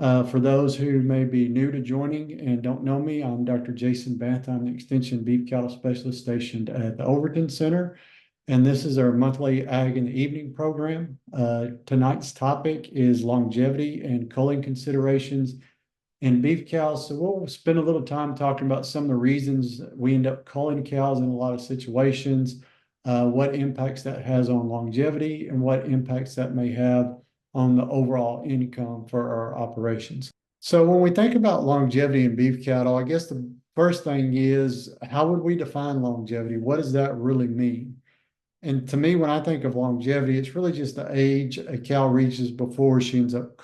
For those who may be new to joining and don't know me, I'm Dr. Jason Banta. I'm the Extension Beef Cattle Specialist stationed at the Overton Center, and this is our monthly Ag in the Evening program. Tonight's topic is longevity and culling considerations in beef cows. So we'll spend a little time talking about some of the reasons we end up culling cows in a lot of situations, what impacts that has on longevity, and what impacts that may have on the overall income for our operations. So when we think about longevity in beef cattle, I guess the first thing is, how would we define longevity? What does that really mean? And to me, when I think of longevity, it's really just the age a cow reaches before she ends up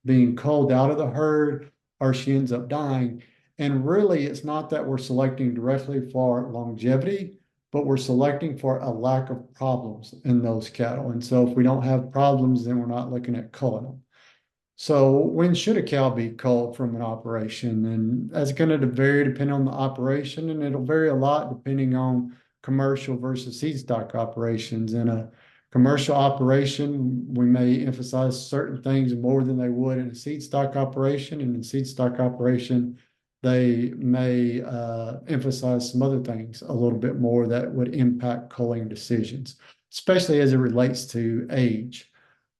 being culled out of the herd or she ends up dying. And really, it's not that we're selecting directly for longevity, but we're selecting for a lack of problems in those cattle. And so if we don't have problems, then we're not looking at culling them. So when should a cow be culled from an operation? And that's going to vary depending on the operation, and it'll vary a lot depending on commercial versus seed stock operations. In a commercial operation, we may emphasize certain things more than they would in a seed stock operation. And in seed stock operation, they may emphasize some other things a little bit more that would impact culling decisions, especially as it relates to age.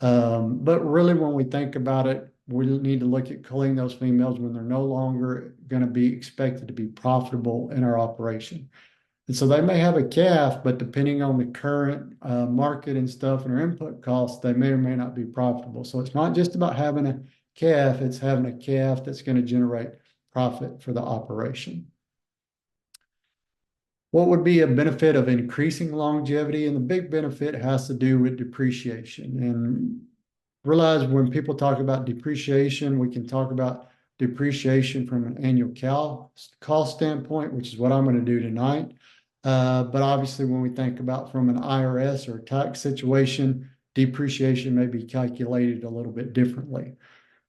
But really, when we think about it, we need to look at culling those females when they're no longer going to be expected to be profitable in our operation. And so they may have a calf, but depending on the current market and stuff and their input costs, they may or may not be profitable. So it's not just about having a calf, it's having a calf that's going to generate profit for the operation. What would be a benefit of increasing longevity? And the big benefit has to do with depreciation. And realize when people talk about depreciation, we can talk about depreciation from an annual cost standpoint, which is what I'm going to do tonight. But obviously, when we think about from an IRS or tax situation, depreciation may be calculated a little bit differently.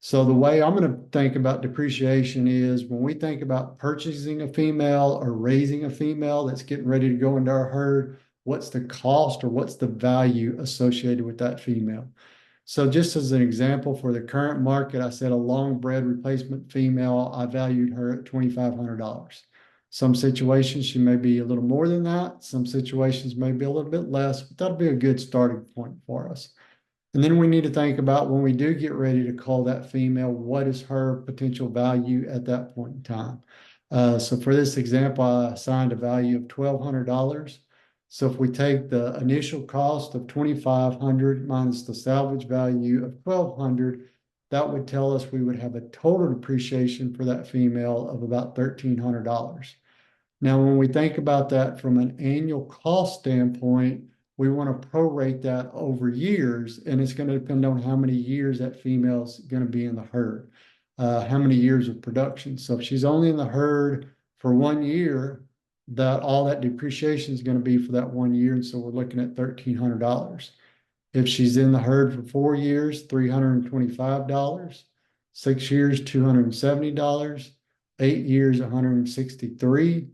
So the way I'm going to think about depreciation is when we think about purchasing a female or raising a female that's getting ready to go into our herd, what's the cost or what's the value associated with that female? So just as an example, for the current market, I said a long bred replacement female, I valued her at $2,500. Some situations she may be a little more than that. Some situations may be a little bit less, but that'll be a good starting point for us. And then we need to think about when we do get ready to cull that female, what is her potential value at that point in time? So for this example, I assigned a value of $1,200. So if we take the initial cost of $2,500 minus the salvage value of $1,200, that would tell us we would have a total depreciation for that female of about $1,300. Now, when we think about that from an annual cost standpoint, we want to prorate that over years, and it's going to depend on how many years that female's going to be in the herd, how many years of production. So if she's only in the herd for 1 year, that all that depreciation is going to be for that 1 year, and so we're looking at $1,300. If she's in the herd for 4 years, $325. 6 years, $270. 8 years, $163.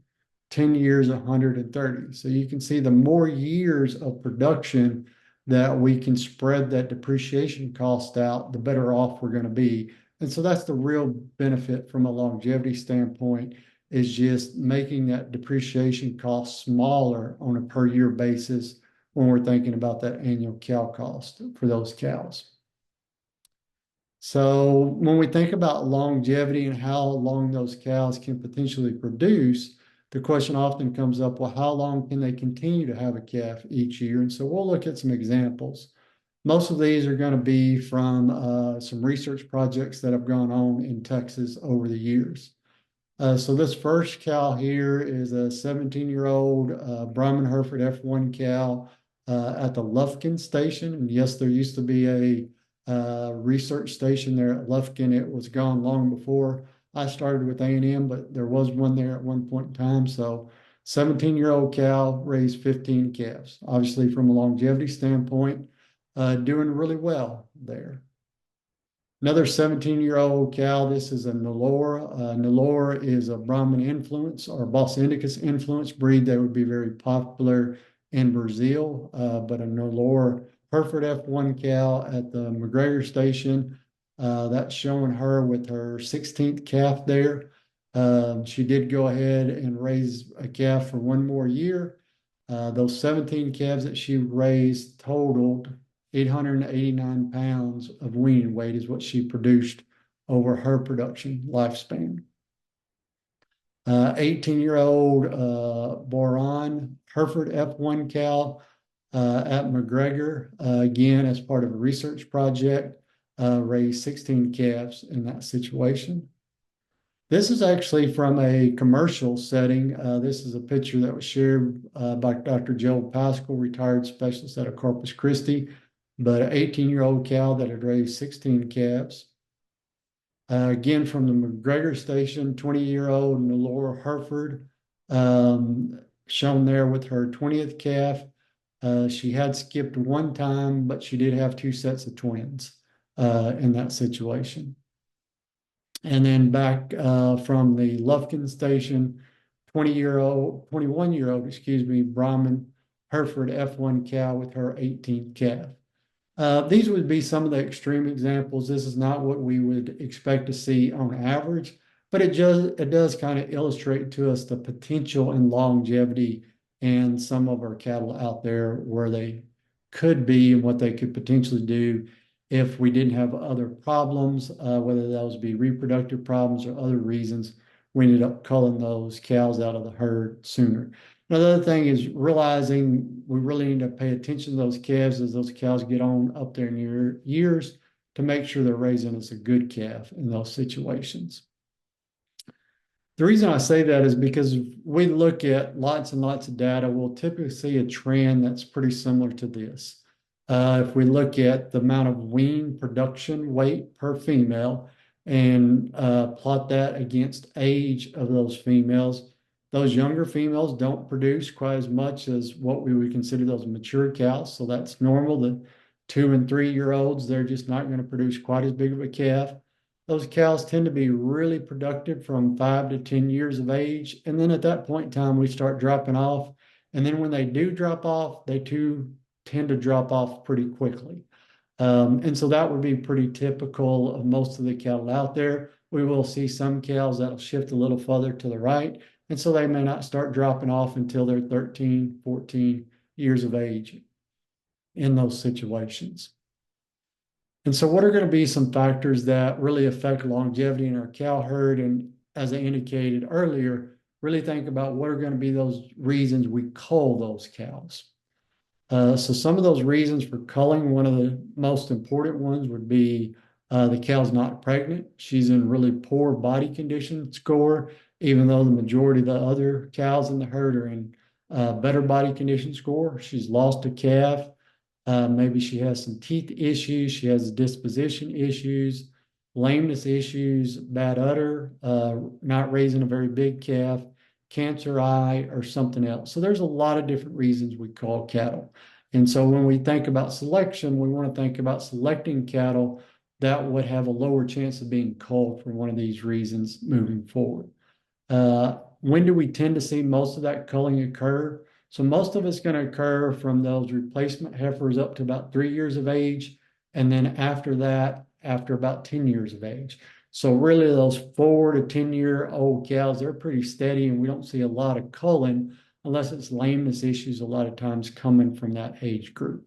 10 years, 130. So you can see the more years of production that we can spread that depreciation cost out, the better off we're going to be. And so that's the real benefit from a longevity standpoint, is just making that depreciation cost smaller on a per year basis when we're thinking about that annual cow cost for those cows. So when we think about longevity and how long those cows can potentially produce, the question often comes up, well, how long can they continue to have a calf each year? And so we'll look at some examples. Most of these are going to be from some research projects that have gone on in Texas over the years. So this first cow here is a 17-year-old Brahman Hereford F1 cow at the Lufkin station. And yes, there used to be a research station there at Lufkin. It was gone long before I started with A&M, but there was one there at one point in time. So 17-year-old cow raised 15 calves. Obviously, from a longevity standpoint, doing really well there. Another 17-year-old cow, this is a Nelore. Nelore is a Brahman influence or Bos Indicus influence breed that would be very popular in Brazil, but a Nelore Hereford F1 cow at the McGregor station. That's showing her with her 16th calf there. She did go ahead and raise a calf for one more year. Those 17 calves that she raised totaled 889 pounds of weaning weight is what she produced over her production lifespan. 18-year-old Boron Hereford F1 cow at McGregor, again, as part of a research project, raised 16 calves in that situation. This is actually from a commercial setting. This is a picture that was shared by Dr. Joe Pascal, retired specialist out of Corpus Christi, but an 18-year-old cow that had raised 16 calves. Again, from the McGregor station, 20-year-old Nelora Hereford, shown there with her 20th calf. She had skipped one time, but she did have two sets of twins in that situation. And then back from the Lufkin station, 21-year-old, excuse me, Brahman Hereford F1 cow with her 18th calf. These would be some of the extreme examples. This is not what we would expect to see on average, but it does kind of illustrate to us the potential and longevity in some of our cattle out there where they could be and what they could potentially do if we didn't have other problems, whether those be reproductive problems or other reasons. We ended up culling those cows out of the herd sooner. Another thing is realizing we really need to pay attention to those calves as those cows get on up there in years to make sure they're raising us a good calf in those situations. The reason I say that is because we look at lots and lots of data, we'll typically see a trend that's pretty similar to this. If we look at the amount of wean production weight per female and plot that against age of those females, those younger females don't produce quite as much as what we would consider those mature cows. So that's normal. The 2 and 3-year-olds, they're just not going to produce quite as big of a calf. Those cows tend to be really productive from 5 to 10 years of age. And then at that point in time, we start dropping off. And then when they do drop off, they too tend to drop off pretty quickly. And so that would be pretty typical of most of the cattle out there. We will see some cows that'll shift a little further to the right. And so they may not start dropping off until they're 13, 14 years of age in those situations. And so what are going to be some factors that really affect longevity in our cow herd? And as I indicated earlier, really think about what are going to be those reasons we cull those cows. So some of those reasons for culling, one of the most important ones would be the cow's not pregnant. She's in really poor body condition score, even though the majority of the other cows in the herd are in better body condition score. She's lost a calf. Maybe she has some teeth issues. She has disposition issues, lameness issues, bad udder, not raising a very big calf, cancer eye, or something else. So there's a lot of different reasons we cull cattle. And so when we think about selection, we want to think about selecting cattle that would have a lower chance of being culled for one of these reasons moving forward. When do we tend to see most of that culling occur? So most of it's going to occur from those replacement heifers up to about 3 years of age. And then after that, after about 10 years of age. So really those 4 to 10-year-old cows, they're pretty steady and we don't see a lot of culling unless it's lameness issues a lot of times coming from that age group.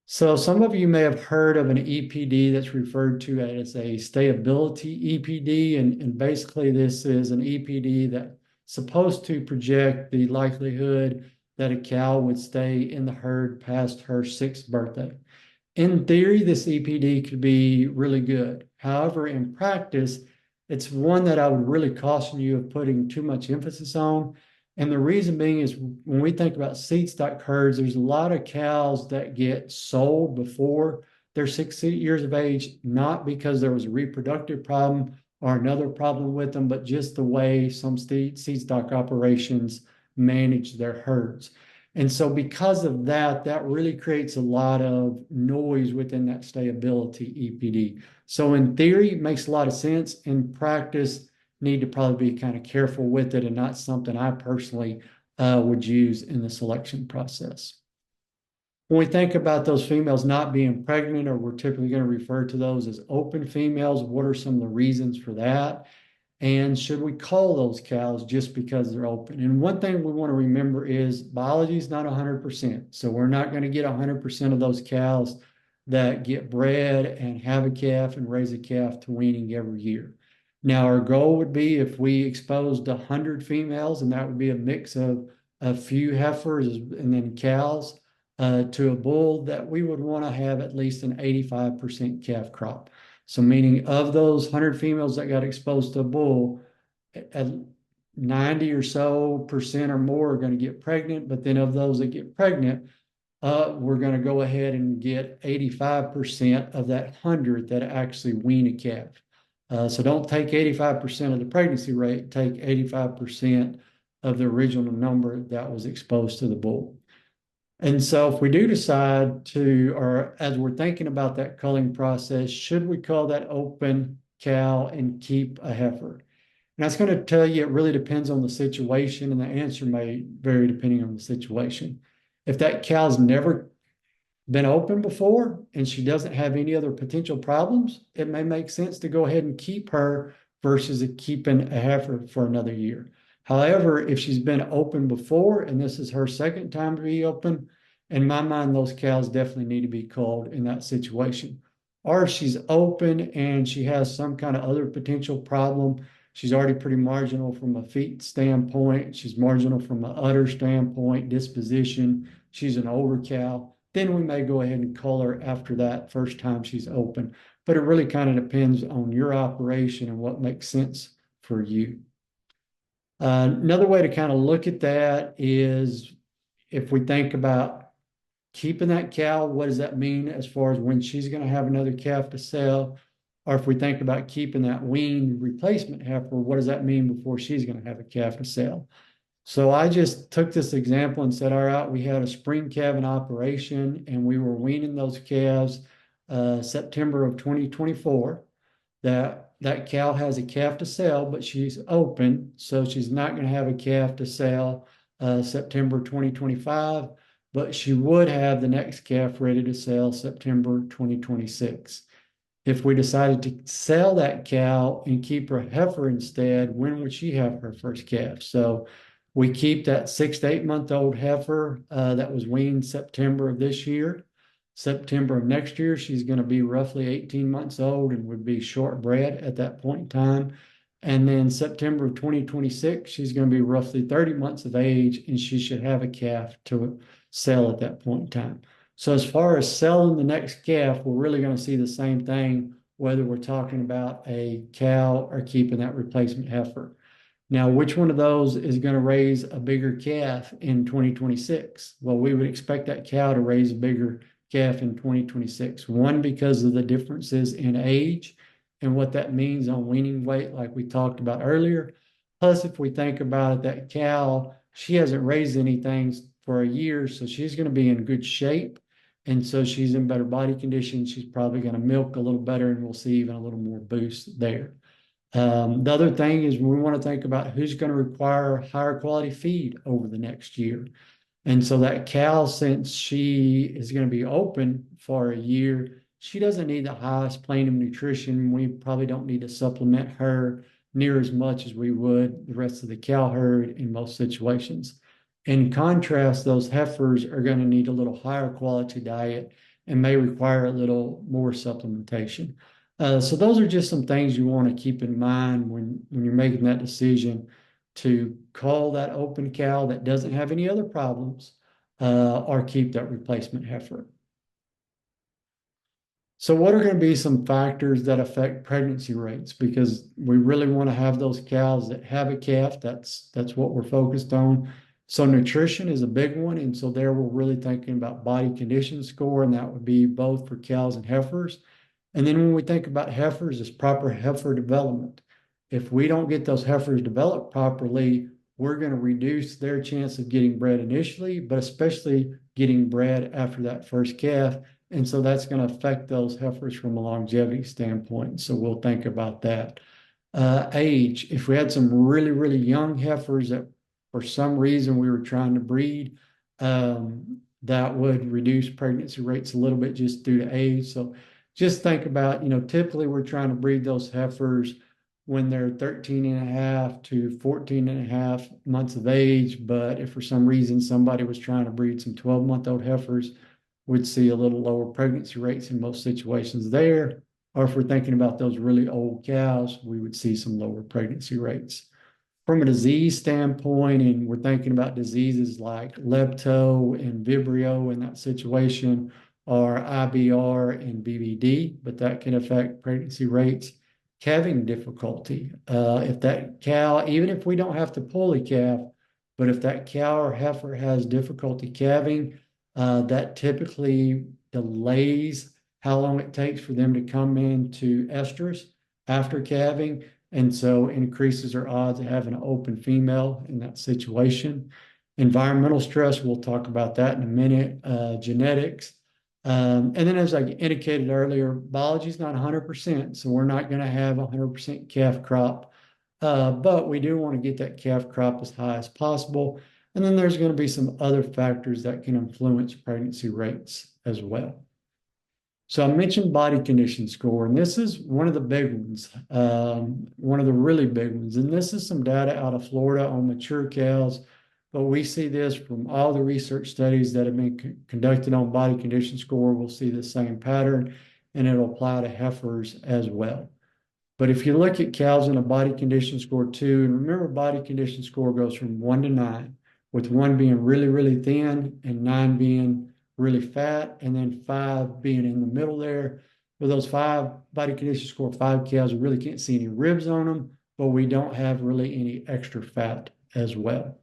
So some of you may have heard of an EPD that's referred to as a stayability EPD. And basically this is an EPD that's supposed to project the likelihood that a cow would stay in the herd past her 6th birthday. In theory, this EPD could be really good. However, in practice, it's one that I would really caution you of putting too much emphasis on. And the reason being is when we think about seed stock herds, there's a lot of cows that get sold before they're 6 years of age, not because there was a reproductive problem or another problem with them, but just the way some seed stock operations manage their herds. And so because of that, that really creates a lot of noise within that stayability EPD. So in theory, it makes a lot of sense. In practice, need to probably be kind of careful with it and not something I personally would use in the selection process. When we think about those females not being pregnant, or we're typically going to refer to those as open females, what are some of the reasons for that? And should we cull those cows just because they're open? And one thing we want to remember is biology is not 100%. So we're not going to get 100% of those cows that get bred and have a calf and raise a calf to weaning every year. Now, our goal would be if we exposed 100 females, and that would be a mix of a few heifers and then cows to a bull, that we would want to have at least an 85% calf crop. So meaning of those 100 females that got exposed to a bull, at 90 or so percent or more are going to get pregnant. But then of those that get pregnant, we're going to go ahead and get 85% of that 100 that actually wean a calf. So don't take 85% of the pregnancy rate, take 85% of the original number that was exposed to the bull. And so if we do decide to, or as we're thinking about that culling process, should we cull that open cow and keep a heifer? And that's going to tell you it really depends on the situation, and the answer may vary depending on the situation. If that cow's never been open before and she doesn't have any other potential problems, it may make sense to go ahead and keep her versus keeping a heifer for another year. However, if she's been open before and this is her second time to be open, in my mind, those cows definitely need to be culled in that situation. Or if she's open and she has some kind of other potential problem, she's already pretty marginal from a feet standpoint, she's marginal from an udder standpoint, disposition, she's an older cow, then we may go ahead and cull her after that first time she's open. But it really kind of depends on your operation and what makes sense for you. Another way to kind of look at that is if we think about keeping that cow, what does that mean as far as when she's going to have another calf to sell? Or if we think about keeping that weaned replacement heifer, what does that mean before she's going to have a calf to sell? So I just took this example and said, all right, we had a spring calving operation and we were weaning those calves September of 2024. That cow has a calf to sell, but she's open, so she's not going to have a calf to sell September 2025, but she would have the next calf ready to sell September 2026. If we decided to sell that cow and keep her heifer instead, when would she have her first calf? So we keep that 6 to 8 month old heifer that was weaned September of this year. September of next year, she's going to be roughly 18 months old and would be short bred at that point in time. And then September of 2026, she's going to be roughly 30 months of age and she should have a calf to sell at that point in time. So as far as selling the next calf, we're really going to see the same thing, whether we're talking about a cow or keeping that replacement heifer. Now, which one of those is going to raise a bigger calf in 2026? Well, we would expect that cow to raise a bigger calf in 2026. One, because of the differences in age and what that means on weaning weight, like we talked about earlier. Plus, if we think about it, that cow, she hasn't raised anything for a year, so she's going to be in good shape. And so she's in better body condition. She's probably going to milk a little better, and we'll see even a little more boost there. The other thing is we want to think about who's going to require higher quality feed over the next year. And so that cow, since she is going to be open for a year, she doesn't need the highest plane of nutrition. We probably don't need to supplement her near as much as we would the rest of the cow herd in most situations. In contrast, those heifers are going to need a little higher quality diet and may require a little more supplementation. So those are just some things you want to keep in mind when you're making that decision to cull that open cow that doesn't have any other problems or keep that replacement heifer. So what are going to be some factors that affect pregnancy rates? Because we really want to have those cows that have a calf. That's what we're focused on. So nutrition is a big one. And so there we're really thinking about body condition score, and that would be both for cows and heifers. And then when we think about heifers, it's proper heifer development. If we don't get those heifers developed properly, we're going to reduce their chance of getting bred initially, but especially getting bred after that first calf. And so that's going to affect those heifers from a longevity standpoint. So we'll think about that. Age, if we had some really, really young heifers that for some reason we were trying to breed, that would reduce pregnancy rates a little bit just due to age. So just think about, typically we're trying to breed those heifers when they're 13 and a half to 14 and a half months of age. But if for some reason somebody was trying to breed some 12-month-old heifers, we'd see a little lower pregnancy rates in most situations there. Or if we're thinking about those really old cows, we would see some lower pregnancy rates. From a disease standpoint, and we're thinking about diseases like lepto and vibrio in that situation, or IBR and BVD, but that can affect pregnancy rates. Calving difficulty. If that cow, even if we don't have to pull a calf, but if that cow or heifer has difficulty calving, that typically delays how long it takes for them to come into estrus after calving, and so increases our odds of having an open female in that situation. Environmental stress, we'll talk about that in a minute. Genetics. And then as I indicated earlier, biology is not 100%, so we're not going to have a 100% calf crop, but we do want to get that calf crop as high as possible. And then there's going to be some other factors that can influence pregnancy rates as well. So I mentioned body condition score, and this is one of the big ones, one of the really big ones. And this is some data out of Florida on mature cows, but we see this from all the research studies that have been conducted on body condition score. We'll see the same pattern, and it'll apply to heifers as well. But if you look at cows in a body condition score 2, and remember body condition score goes from 1 to 9, with 1 being really, really thin and 9 being really fat, and then 5 being in the middle there. For those 5 body condition score 5 cows, we really can't see any ribs on them, but we don't have really any extra fat as well.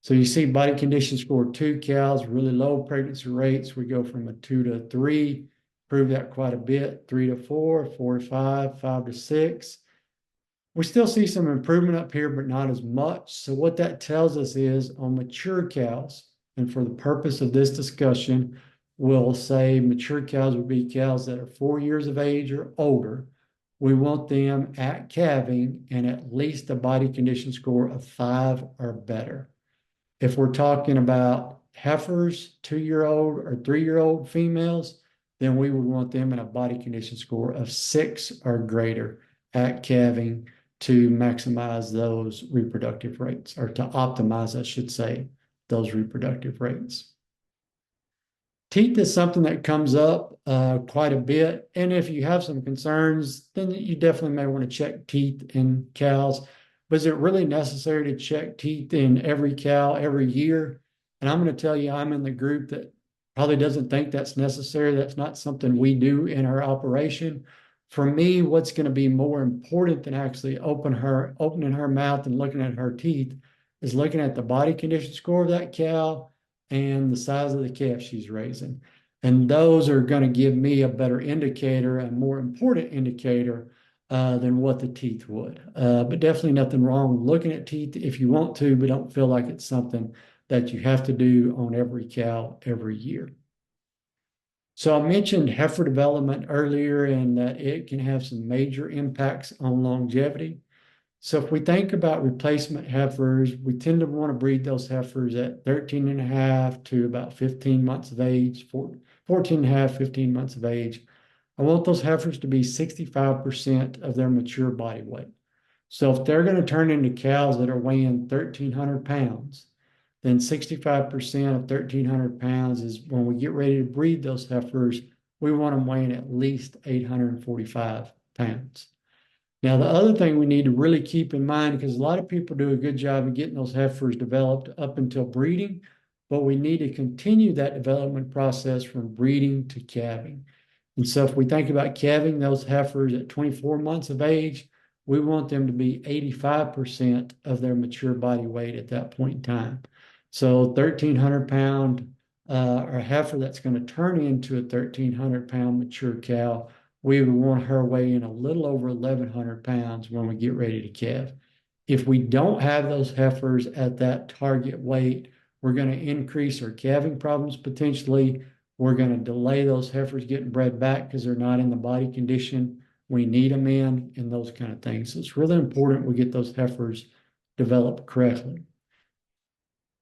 So you see body condition score 2 cows, really low pregnancy rates. We go from a 2 to 3, prove that quite a bit, 3 to 4, 4 to 5, 5 to 6. We still see some improvement up here, but not as much. So what that tells us is on mature cows, and for the purpose of this discussion, we'll say mature cows would be cows that are 4 years of age or older. We want them at calving and at least a body condition score of 5 or better. If we're talking about heifers, 2-year-old or 3-year-old females, then we would want them in a body condition score of 6 or greater at calving to maximize those reproductive rates, or to optimize, I should say, those reproductive rates. Teeth is something that comes up quite a bit. And if you have some concerns, then you definitely may want to check teeth in cows. But is it really necessary to check teeth in every cow every year? And I'm going to tell you, I'm in the group that probably doesn't think that's necessary. That's not something we do in our operation. For me, what's going to be more important than actually opening her mouth and looking at her teeth is looking at the body condition score of that cow and the size of the calf she's raising. And those are going to give me a better indicator, a more important indicator than what the teeth would. But definitely nothing wrong looking at teeth if you want to, but don't feel like it's something that you have to do on every cow every year. So I mentioned heifer development earlier and that it can have some major impacts on longevity. So if we think about replacement heifers, we tend to want to breed those heifers at 13 and a half to about 15 months of age, 14 and a half, 15 months of age. I want those heifers to be 65% of their mature body weight. So if they're going to turn into cows that are weighing 1,300 pounds, then 65% of 1,300 pounds is when we get ready to breed those heifers, we want them weighing at least 845 pounds. Now, the other thing we need to really keep in mind, because a lot of people do a good job of getting those heifers developed up until breeding, but we need to continue that development process from breeding to calving. And so if we think about calving those heifers at 24 months of age, we want them to be 85% of their mature body weight at that point in time. So 1,300 pound or a heifer that's going to turn into a 1,300 pound mature cow, we would want her weighing a little over 1,100 pounds when we get ready to calve. If we don't have those heifers at that target weight, we're going to increase our calving problems potentially. We're going to delay those heifers getting bred back because they're not in the body condition we need them in, and those kind of things. So it's really important we get those heifers developed correctly.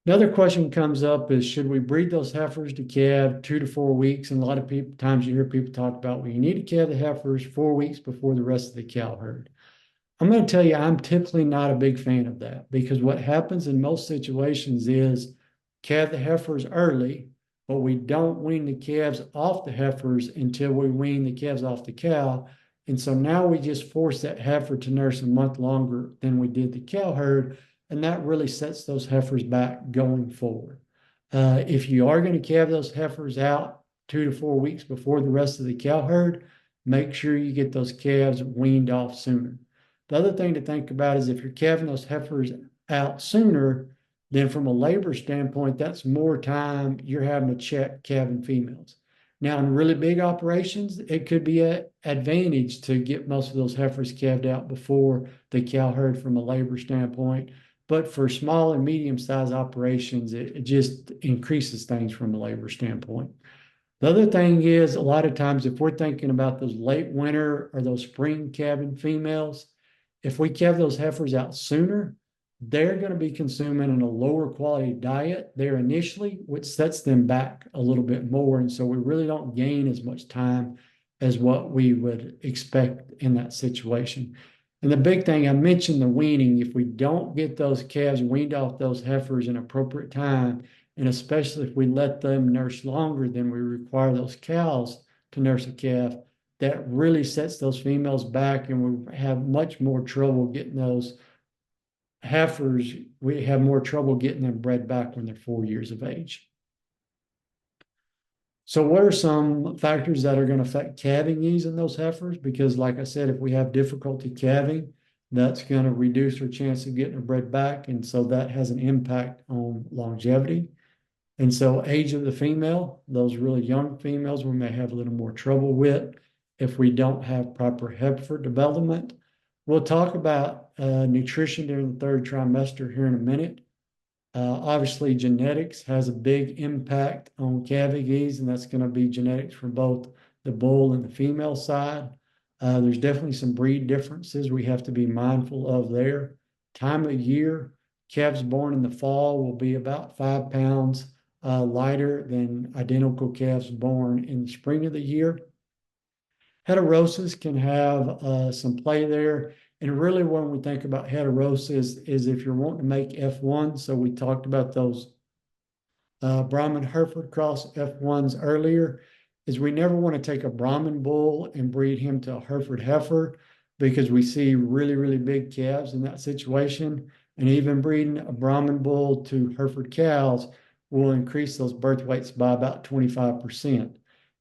Another question comes up is, should we breed those heifers to calve 2 to 4 weeks? And a lot of people, times you hear people talk about, well, you need to calve the heifers 4 weeks before the rest of the cow herd. I'm going to tell you, I'm typically not a big fan of that, because what happens in most situations is calve the heifers early, but we don't wean the calves off the heifers until we wean the calves off the cow. And so now we just force that heifer to nurse a month longer than we did the cow herd. And that really sets those heifers back going forward. If you are going to calve those heifers out 2 to 4 weeks before the rest of the cow herd, make sure you get those calves weaned off sooner. The other thing to think about is, if you're calving those heifers out sooner, then from a labor standpoint, that's more time you're having to check calving females. Now, in really big operations, it could be an advantage to get most of those heifers calved out before the cow herd from a labor standpoint. But for small and medium-sized operations, it just increases things from a labor standpoint. The other thing is, a lot of times, if we're thinking about those late winter or those spring calving females, if we calve those heifers out sooner, they're going to be consuming a lower quality diet there initially, which sets them back a little bit more. And so we really don't gain as much time as what we would expect in that situation. And the big thing, I mentioned the weaning. If we don't get those calves weaned off those heifers in appropriate time, and especially if we let them nurse longer than we require those cows to nurse a calf, that really sets those females back, and we have much more trouble getting those heifers. We have more trouble getting them bred back when they're 4 years of age. So what are some factors that are going to affect calving ease in those heifers? Because like I said, if we have difficulty calving, that's going to reduce our chance of getting her bred back. And so that has an impact on longevity. And so age of the female, those really young females, we may have a little more trouble with if we don't have proper heifer development. We'll talk about nutrition during the third trimester here in a minute. Obviously, genetics has a big impact on calving ease, and that's going to be genetics for both the bull and the female side. There's definitely some breed differences we have to be mindful of there. Time of year, calves born in the fall will be about 5 pounds lighter than identical calves born in the spring of the year. Heterosis can have some play there. And really, when we think about heterosis, is if you're wanting to make F1, so we talked about those Brahman Hereford cross F1s earlier, is we never want to take a Brahman bull and breed him to a Hereford heifer, because we see really, really big calves in that situation. And even breeding a Brahman bull to Hereford cows will increase those birth weights by about 25%.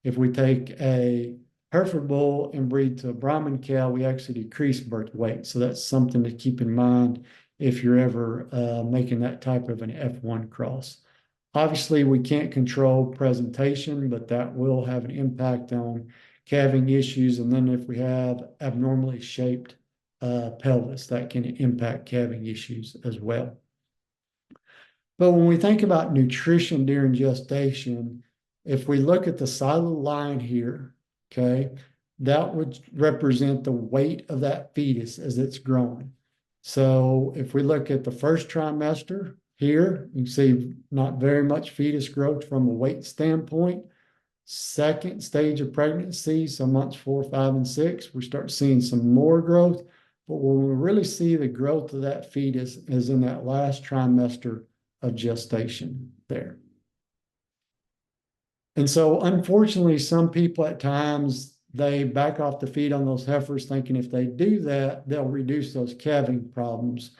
If we take a Hereford bull and breed to a Brahman cow, we actually decrease birth weight. So that's something to keep in mind if you're ever making that type of an F1 cross. Obviously, we can't control presentation, but that will have an impact on calving issues. And then if we have abnormally shaped pelvis, that can impact calving issues as well. But when we think about nutrition during gestation, if we look at the solid line here, okay, that would represent the weight of that fetus as it's growing. So if we look at the first trimester here, you can see not very much fetus growth from a weight standpoint. Second stage of pregnancy, so months 4, 5, and 6, we start seeing some more growth. But when we really see the growth of that fetus is in that last trimester of gestation there. And so unfortunately, some people at times, they back off the feed on those heifers, thinking if they do that, they'll reduce those calving problems.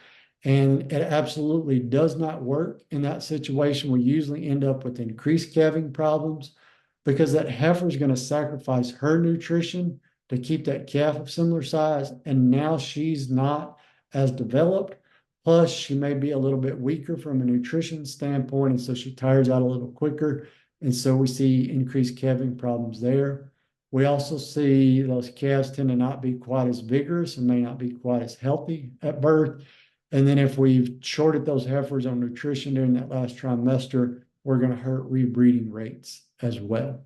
And it absolutely does not work in that situation. We usually end up with increased calving problems, because that heifer is going to sacrifice her nutrition to keep that calf of similar size. And now she's not as developed. Plus, she may be a little bit weaker from a nutrition standpoint. And so she tires out a little quicker. And so we see increased calving problems there. We also see those calves tend to not be quite as vigorous and may not be quite as healthy at birth. And then if we've shorted those heifers on nutrition during that last trimester, we're going to hurt rebreeding rates as well.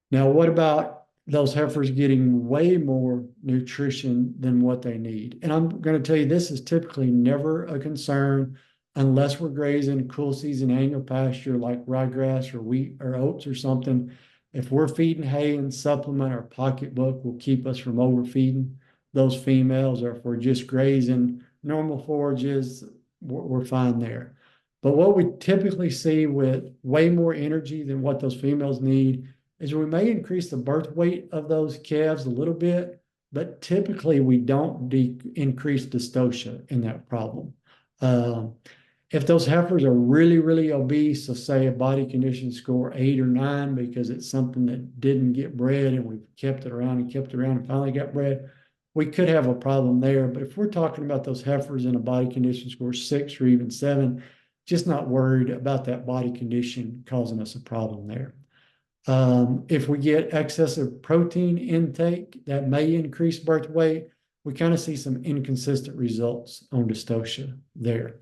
Now, what about those heifers getting way more nutrition than what they need? And I'm going to tell you, this is typically never a concern unless we're grazing cool season annual pasture like ryegrass or wheat or oats or something. If we're feeding hay and supplement, our pocketbook will keep us from overfeeding those females, or if we're just grazing normal forages, we're fine there. But what we typically see with way more energy than what those females need is we may increase the birth weight of those calves a little bit, but typically we don't increase dystocia in that problem. Um, if those heifers are really, really obese, so say a body condition score 8 or 9 because it's something that didn't get bred and we've kept it around and kept it around and finally got bred, we could have a problem there. But if we're talking about those heifers in a body condition score 6 or even 7, just not worried about that body condition causing us a problem there. If we get excessive protein intake, that may increase birth weight. We kind of see some inconsistent results on dystocia there.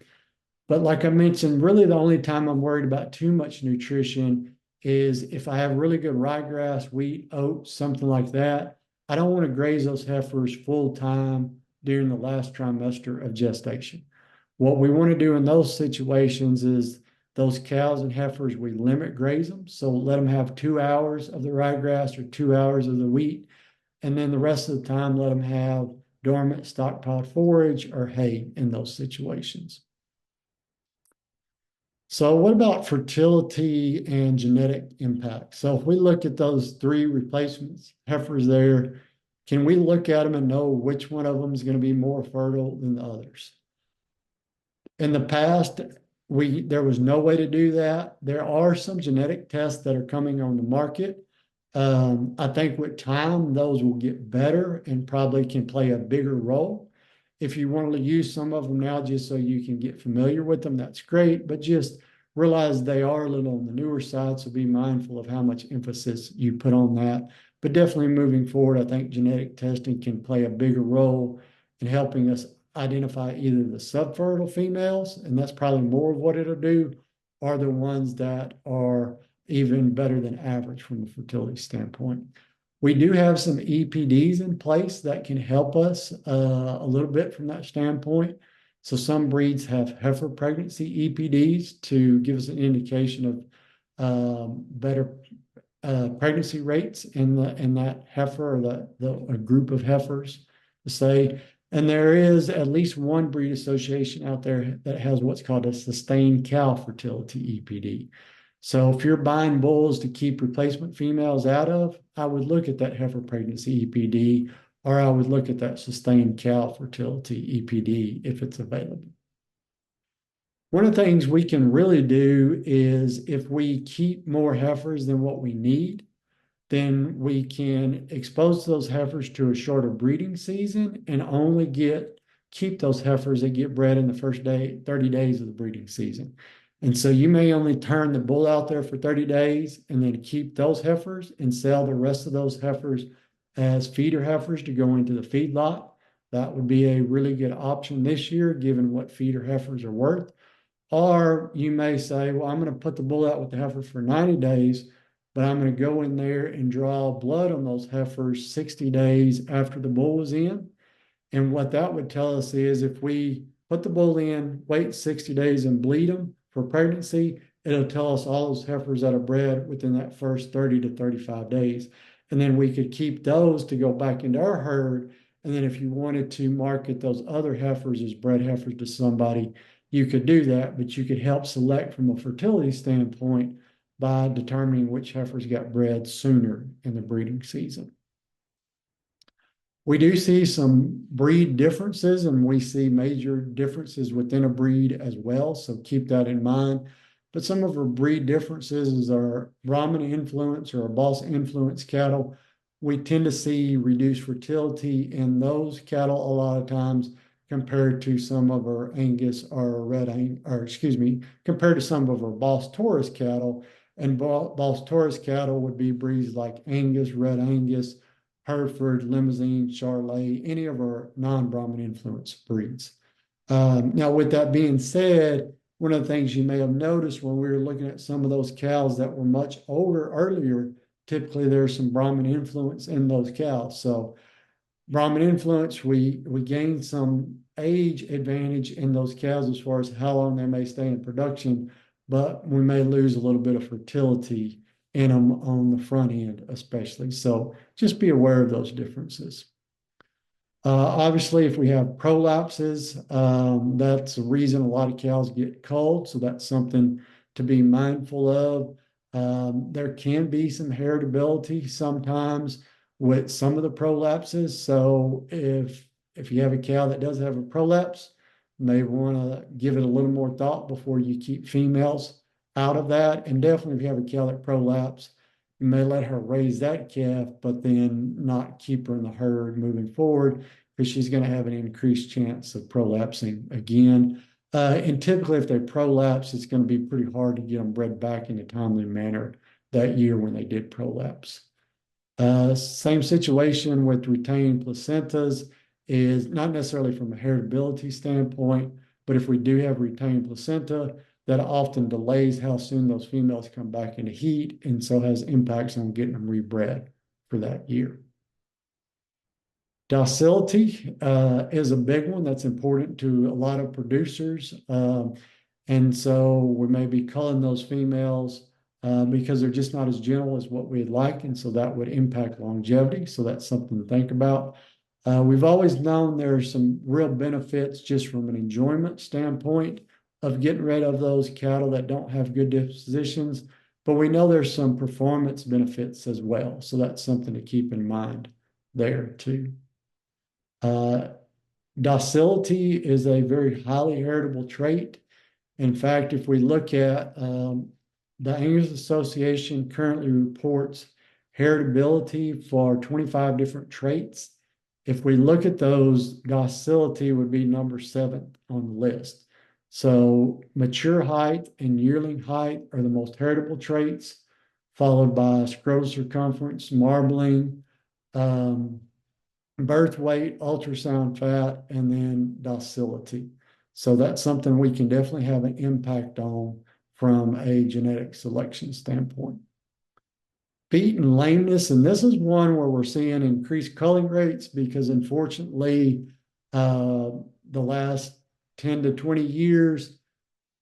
But like I mentioned, really the only time I'm worried about too much nutrition is if I have really good ryegrass, wheat, oats, something like that. I don't want to graze those heifers full time during the last trimester of gestation. What we want to do in those situations is those cows and heifers, we limit graze them. So let them have 2 hours of the ryegrass or 2 hours of the wheat. And then the rest of the time, let them have dormant stockpiled forage or hay in those situations. So what about fertility and genetic impact? So if we look at those 3 replacements, heifers there, can we look at them and know which one of them is going to be more fertile than the others? In the past, there was no way to do that. There are some genetic tests that are coming on the market. I think with time, those will get better and probably can play a bigger role. If you want to use some of them now just so you can get familiar with them, that's great. But just realize they are a little on the newer side, so be mindful of how much emphasis you put on that. But definitely moving forward, I think genetic testing can play a bigger role in helping us identify either the subfertile females, and that's probably more of what it'll do, or the ones that are even better than average from a fertility standpoint. We do have some EPDs in place that can help us a little bit from that standpoint. So some breeds have heifer pregnancy EPDs to give us an indication of better pregnancy rates in that heifer or a group of heifers to say. And there is at least one breed association out there that has what's called a sustained cow fertility EPD. So if you're buying bulls to keep replacement females out of, I would look at that heifer pregnancy EPD, or I would look at that sustained cow fertility EPD if it's available. One of the things we can really do is if we keep more heifers than what we need, then we can expose those heifers to a shorter breeding season and only keep those heifers that get bred in the first 30 days of the breeding season. And so you may only turn the bull out there for 30 days and then keep those heifers and sell the rest of those heifers as feeder heifers to go into the feedlot. That would be a really good option this year, given what feeder heifers are worth. Or you may say, well, I'm going to put the bull out with the heifer for 90 days, but I'm going to go in there and draw blood on those heifers 60 days after the bull was in. And what that would tell us is if we put the bull in, wait 60 days and bleed them for pregnancy, it'll tell us all those heifers that are bred within that first 30 to 35 days. And then we could keep those to go back into our herd. And then if you wanted to market those other heifers as bred heifers to somebody, you could do that, but you could help select from a fertility standpoint by determining which heifers got bred sooner in the breeding season. We do see some breed differences, and we see major differences within a breed as well, so keep that in mind. But some of our breed differences is our Brahman influence or our Boss influence cattle. We tend to see reduced fertility in those cattle a lot of times compared to some of our Angus or compared to some of our Boss Taurus cattle. And Boss Taurus cattle would be breeds like Angus, Red Angus, Hereford, Limousin, Charolais, any of our non-Brahman influence breeds. Now, with that being said, one of the things you may have noticed when we were looking at some of those cows that were much older earlier, typically there's some Brahman influence in those cows. So Brahman influence, we gain some age advantage in those cows as far as how long they may stay in production, but we may lose a little bit of fertility in them on the front end, especially. So just be aware of those differences. Obviously, if we have prolapses, that's a reason a lot of cows get culled. So that's something to be mindful of. There can be some heritability sometimes with some of the prolapses. So if you have a cow that does have a prolapse, you may want to give it a little more thought before you keep females out of that. And definitely if you have a cow that prolapse, you may let her raise that calf, but then not keep her in the herd moving forward because she's going to have an increased chance of prolapsing again. And typically, if they prolapse, it's going to be pretty hard to get them bred back in a timely manner that year when they did prolapse. Same situation with retained placentas is not necessarily from a heritability standpoint, but if we do have retained placenta, that often delays how soon those females come back into heat and so has impacts on getting them rebred for that year. Docility is a big one that's important to a lot of producers. And so we may be culling those females because they're just not as gentle as what we'd like. And so that would impact longevity. So that's something to think about. We've always known there's some real benefits just from an enjoyment standpoint of getting rid of those cattle that don't have good dispositions, but we know there's some performance benefits as well. So that's something to keep in mind there too. Docility is a very highly heritable trait. In fact, if we look at the Angus Association currently reports heritability for 25 different traits. If we look at those, docility would be number 7 on the list. So mature height and yearling height are the most heritable traits, followed by scrotal circumference, marbling, birth weight, ultrasound fat, and then docility. So that's something we can definitely have an impact on from a genetic selection standpoint. Feet and lameness, and this is one where we're seeing increased culling rates because unfortunately, the last 10 to 20 years,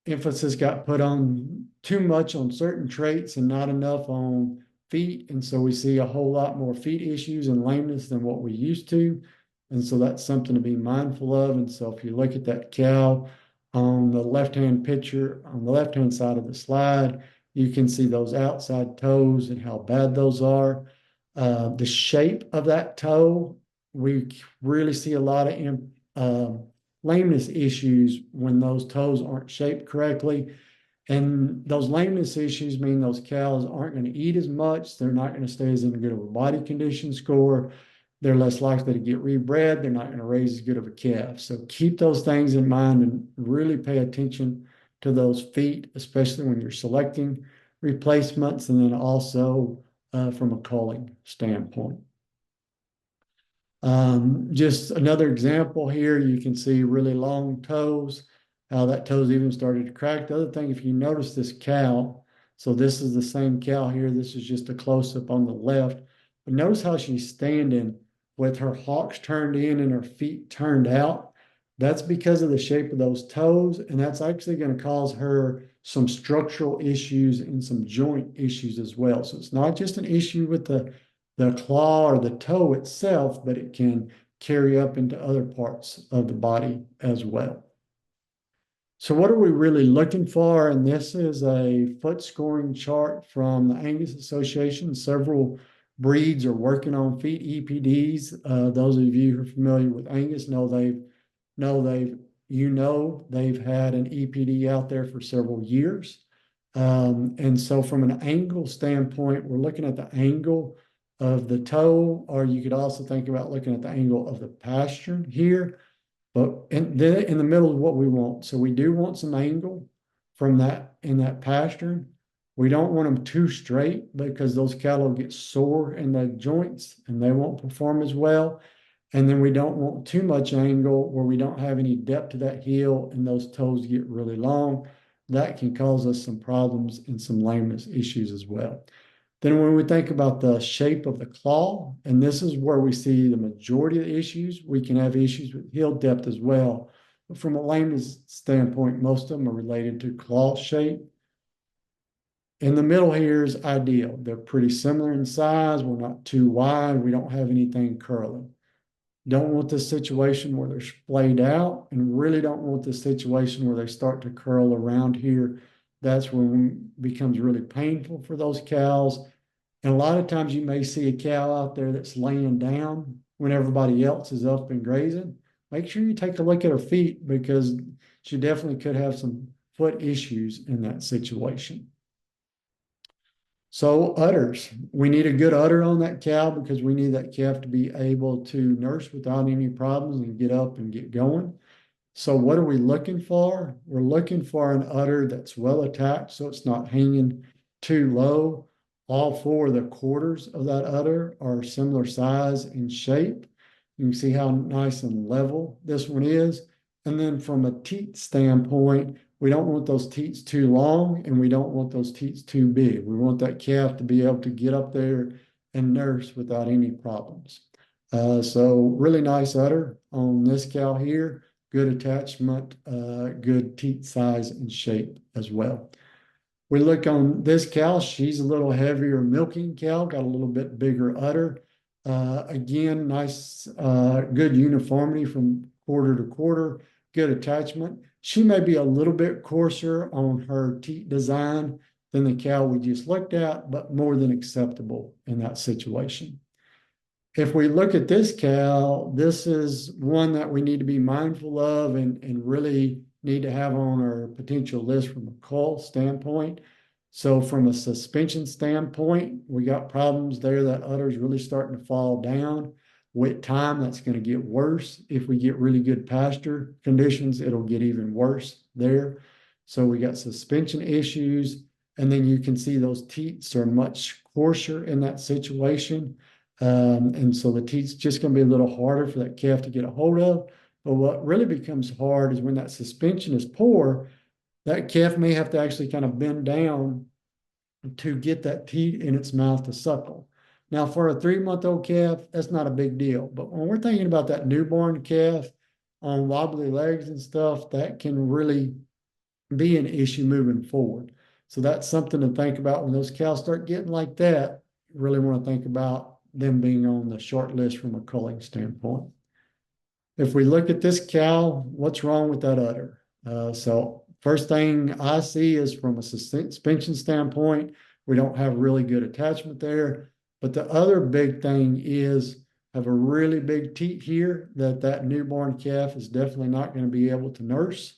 emphasis got put on too much on certain traits and not enough on feet. And so we see a whole lot more feet issues and lameness than what we used to. And so that's something to be mindful of. And so if you look at that cow on the left-hand picture, on the left-hand side of the slide, you can see those outside toes and how bad those are. The shape of that toe, we really see a lot of lameness issues when those toes aren't shaped correctly. And those lameness issues mean those cows aren't going to eat as much. They're not going to stay as in good of a body condition score. They're less likely to get rebred. They're not going to raise as good of a calf. So keep those things in mind and really pay attention to those feet, especially when you're selecting replacements and then also from a culling standpoint. Just another example here, you can see really long toes, how that toes even started to crack. The other thing, if you notice this cow, so this is the same cow here, this is just a close-up on the left, but notice how she's standing with her hocks turned in and her feet turned out. That's because of the shape of those toes, and that's actually going to cause her some structural issues and some joint issues as well. So it's not just an issue with the claw or the toe itself, but it can carry up into other parts of the body as well. So what are we really looking for? And this is a foot scoring chart from the Angus Association. Several breeds are working on feet EPDs. Those of you who are familiar with Angus they've had an EPD out there for several years. And so from an angle standpoint, we're looking at the angle of the toe, or you could also think about looking at the angle of the pastern here. But in the middle is what we want. So we do want some angle from that in that pastern. We don't want them too straight because those cattle get sore in the joints and they won't perform as well. And then we don't want too much angle where we don't have any depth to that heel and those toes get really long. That can cause us some problems and some lameness issues as well. Then when we think about the shape of the claw, and this is where we see the majority of the issues, we can have issues with heel depth as well. But from a lameness standpoint, most of them are related to claw shape. In the middle here is ideal. They're pretty similar in size. We're not too wide. We don't have anything curling. Don't want this situation where they're splayed out, and really don't want this situation where they start to curl around here. That's when it becomes really painful for those cows. And a lot of times you may see a cow out there that's laying down when everybody else is up and grazing. Make sure you take a look at her feet, because she definitely could have some foot issues in that situation. So udders, we need a good udder on that cow, because we need that calf to be able to nurse without any problems and get up and get going. So what are we looking for? We're looking for an udder that's well attached, so it's not hanging too low. All four of the quarters of that udder are similar size and shape. You can see how nice and level this one is. And then from a teat standpoint, we don't want those teats too long, and we don't want those teats too big. We want that calf to be able to get up there and nurse without any problems. So really nice udder on this cow here. Good attachment, good teat size and shape as well. We look on this cow, she's a little heavier milking cow, got a little bit bigger udder. Again, nice, good uniformity from quarter to quarter, good attachment. She may be a little bit coarser on her teat design than the cow we just looked at, but more than acceptable in that situation. If we look at this cow, this is one that we need to be mindful of, and really need to have on our potential list from a cull standpoint. So from a suspension standpoint, we got problems there. That udder is really starting to fall down. With time, that's going to get worse. If we get really good pasture conditions, it'll get even worse there. So we got suspension issues. And then you can see those teats are much coarser in that situation. And so the teat's just going to be a little harder for that calf to get a hold of. But what really becomes hard is when that suspension is poor, that calf may have to actually kind of bend down to get that teat in its mouth to suckle. Now, for a 3-month-old calf, that's not a big deal. But when we're thinking about that newborn calf on wobbly legs and stuff, that can really be an issue moving forward. So that's something to think about when those cows start getting like that. You really want to think about them being on the short list from a culling standpoint. If we look at this cow, what's wrong with that udder? So first thing I see is from a suspension standpoint, we don't have really good attachment there. But the other big thing is have a really big teat here that newborn calf is definitely not going to be able to nurse.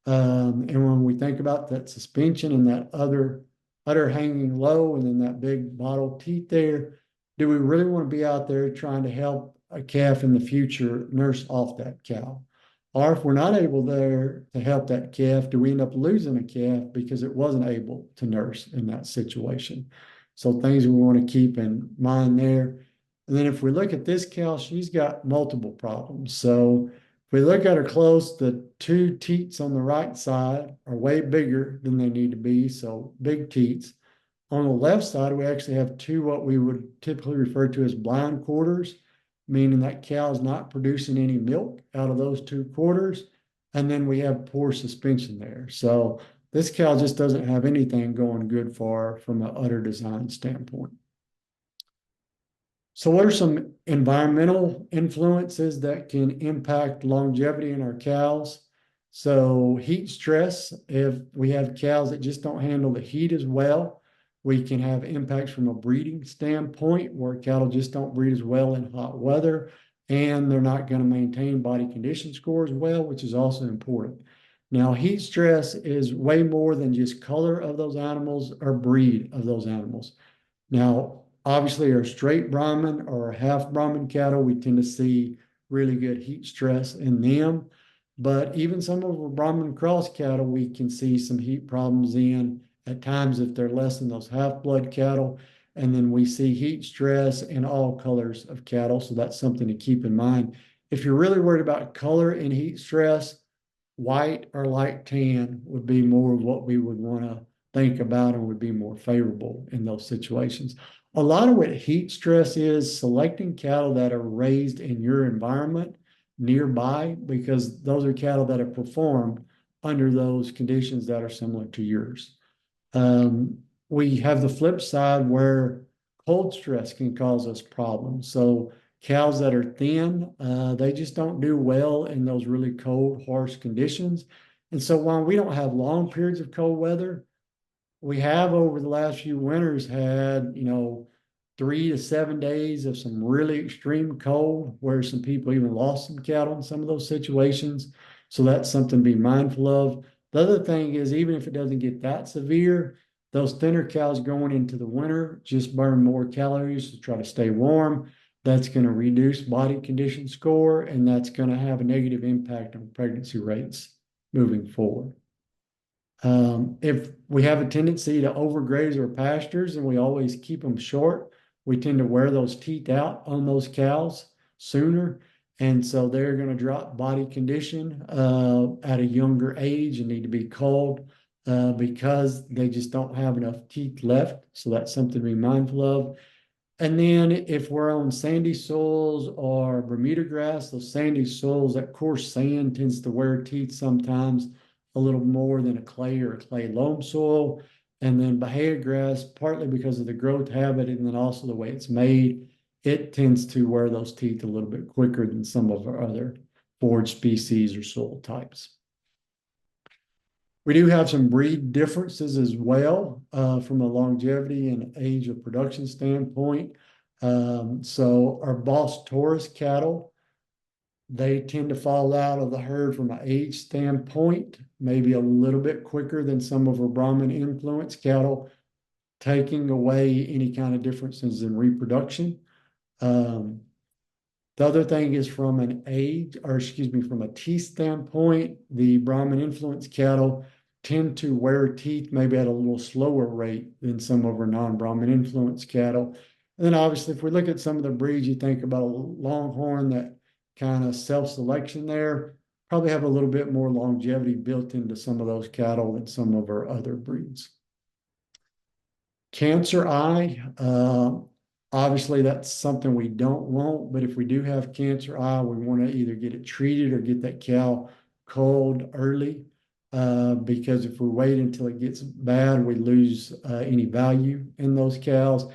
And when we think about that suspension and that other udder hanging low, and then that big bottle teat there, do we really want to be out there trying to help a calf in the future nurse off that cow? Or if we're not able there to help that calf, do we end up losing a calf because it wasn't able to nurse in that situation? So things we want to keep in mind there. And then if we look at this cow, she's got multiple problems. So if we look at her close, the two teats on the right side are way bigger than they need to be. So big teats. On the left side, we actually have two what we would typically refer to as blind quarters, meaning that cow is not producing any milk out of those two quarters. And then we have poor suspension there. So this cow just doesn't have anything going good for her from an udder design standpoint. So what are some environmental influences that can impact longevity in our cows? So heat stress, if we have cows that just don't handle the heat as well, we can have impacts from a breeding standpoint where cattle just don't breed as well in hot weather, and they're not going to maintain body condition scores well, which is also important. Now, heat stress is way more than just color of those animals or breed of those animals. Now, obviously, our straight Brahman or half Brahman cattle, we tend to see really good heat stress in them. But even some of our Brahman cross cattle, we can see some heat problems in at times if they're less than those half-blood cattle. And then we see heat stress in all colors of cattle. So that's something to keep in mind. If you're really worried about color and heat stress, white or light tan would be more of what we would want to think about and would be more favorable in those situations. A lot of what heat stress is selecting cattle that are raised in your environment nearby, because those are cattle that have performed under those conditions that are similar to yours. We have the flip side where cold stress can cause us problems. So cows that are thin, they just don't do well in those really cold, harsh conditions. And so while we don't have long periods of cold weather, we have over the last few winters had, 3 to 7 days of some really extreme cold where some people even lost some cattle in some of those situations. So that's something to be mindful of. The other thing is, even if it doesn't get that severe, those thinner cows going into the winter just burn more calories to try to stay warm. That's going to reduce body condition score, and that's going to have a negative impact on pregnancy rates moving forward. If we have a tendency to overgraze our pastures and we always keep them short, we tend to wear those teeth out on those cows sooner. And so they're going to drop body condition at a younger age and need to be culled because they just don't have enough teeth left. So that's something to be mindful of. And then if we're on sandy soils or Bermuda grass, those sandy soils, that coarse sand tends to wear teeth sometimes a little more than a clay or a clay loam soil. And then Bahia grass, partly because of the growth habit and then also the way it's made, it tends to wear those teeth a little bit quicker than some of our other forage species or soil types. We do have some breed differences as well from a longevity and age of production standpoint. So our Boss Taurus cattle, they tend to fall out of the herd from an age standpoint, maybe a little bit quicker than some of our Brahman influence cattle, taking away any kind of differences in reproduction. The other thing is from an age, or excuse me, from a teeth standpoint, the Brahman influence cattle tend to wear teeth maybe at a little slower rate than some of our non-Brahman influence cattle. And then obviously, if we look at some of the breeds, you think about a Longhorn, that kind of self-selection there, probably have a little bit more longevity built into some of those cattle than some of our other breeds. Cancer eye, obviously that's something we don't want, but if we do have cancer eye, we want to either get it treated or get that cow culled early, because if we wait until it gets bad, we lose any value in those cows.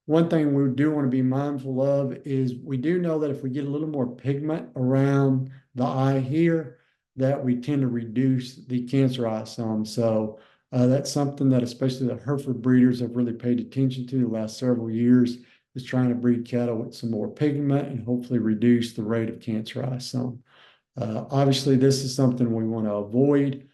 One thing we do want to be mindful of is we do know that if we get a little more pigment around the eye here, that we tend to reduce the cancer eye some. So that's something that especially the Hereford breeders have really paid attention to the last several years, is trying to breed cattle with some more pigment and hopefully reduce the rate of cancer eye some. Obviously, this is something we want to avoid.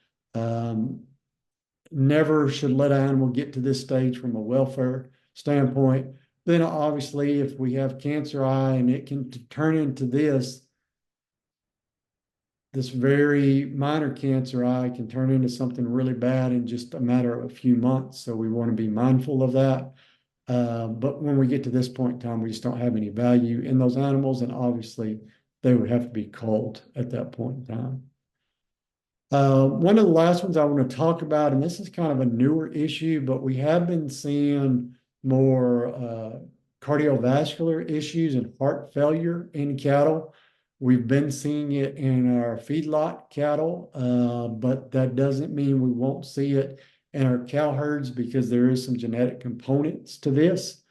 Never should let an animal get to this stage from a welfare standpoint. Then obviously, if we have cancer eye and it can turn into this very minor cancer eye can turn into something really bad in just a matter of a few months. So we want to be mindful of that. But when we get to this point in time, we just don't have any value in those animals. And obviously, they would have to be culled at that point in time. One of the last ones I want to talk about, and this is kind of a newer issue, but we have been seeing more cardiovascular issues and heart failure in cattle. We've been seeing it in our feedlot cattle, but that doesn't mean we won't see it in our cow herds, because there is some genetic components to this.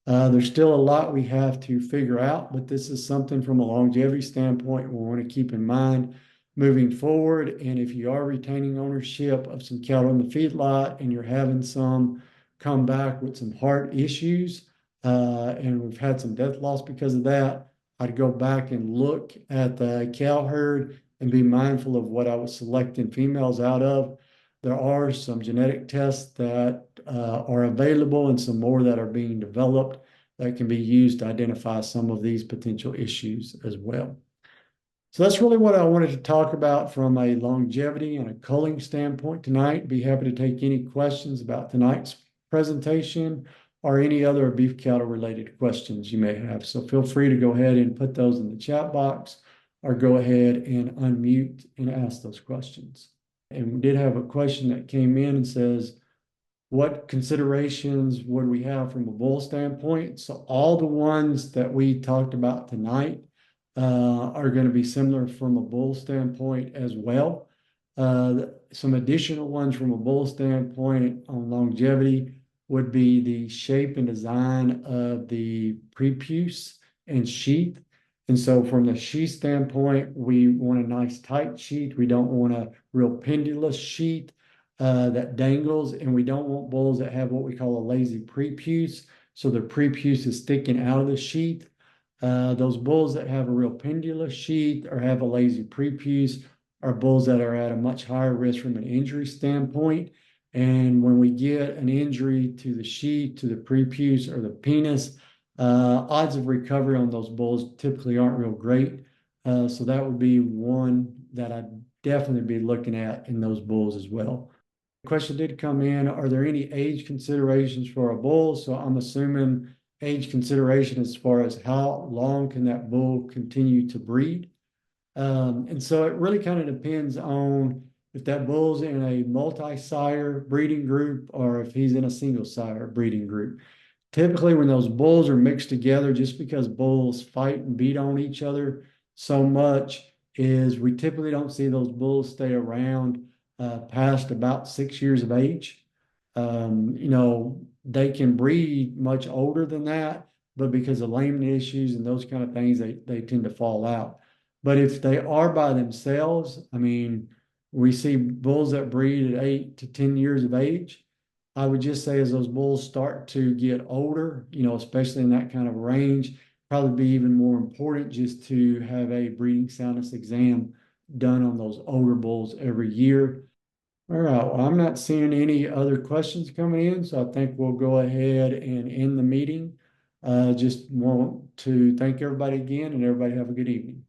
There's still a lot we have to figure out, but this is something from a longevity standpoint we want to keep in mind moving forward. And if you are retaining ownership of some cattle in the feedlot and you're having some come back with some heart issues, and we've had some death loss because of that, I'd go back and look at the cow herd and be mindful of what I was selecting females out of. There are some genetic tests that are available and some more that are being developed that can be used to identify some of these potential issues as well. So that's really what I wanted to talk about from a longevity and a culling standpoint tonight. Be happy to take any questions about tonight's presentation or any other beef cattle related questions you may have. So feel free to go ahead and put those in the chat box or go ahead and unmute and ask those questions. And we did have a question that came in and says, what considerations would we have from a bull standpoint? So all the ones that we talked about tonight are going to be similar from a bull standpoint as well. Some additional ones from a bull standpoint on longevity would be the shape and design of the prepuce and sheath. And so from the sheath standpoint, we want a nice tight sheath. We don't want a real pendulous sheath that dangles, and we don't want bulls that have what we call a lazy prepuce. So the prepuce is sticking out of the sheath. Those bulls that have a real pendulous sheath or have a lazy prepuce are bulls that are at a much higher risk from an injury standpoint. And when we get an injury to the sheath, to the prepuce, or the penis, odds of recovery on those bulls typically aren't real great. So that would be one that I'd definitely be looking at in those bulls as well. The question did come in, are there any age considerations for a bull? So I'm assuming age consideration as far as how long can that bull continue to breed. And so it really kind of depends on if that bull's in a multi-sire breeding group or if he's in a single sire breeding group. Typically, when those bulls are mixed together, just because bulls fight and beat on each other so much, is we typically don't see those bulls stay around past about 6 years of age. They can breed much older than that, but because of lameness issues and those kind of things, they tend to fall out. But if they are by themselves, I mean, we see bulls that breed at 8 to 10 years of age. I would just say as those bulls start to get older, especially in that kind of range, probably be even more important just to have a breeding soundness exam done on those older bulls every year. All right, well, I'm not seeing any other questions coming in, so I think we'll go ahead and end the meeting. Just want to thank everybody again, and everybody have a good evening.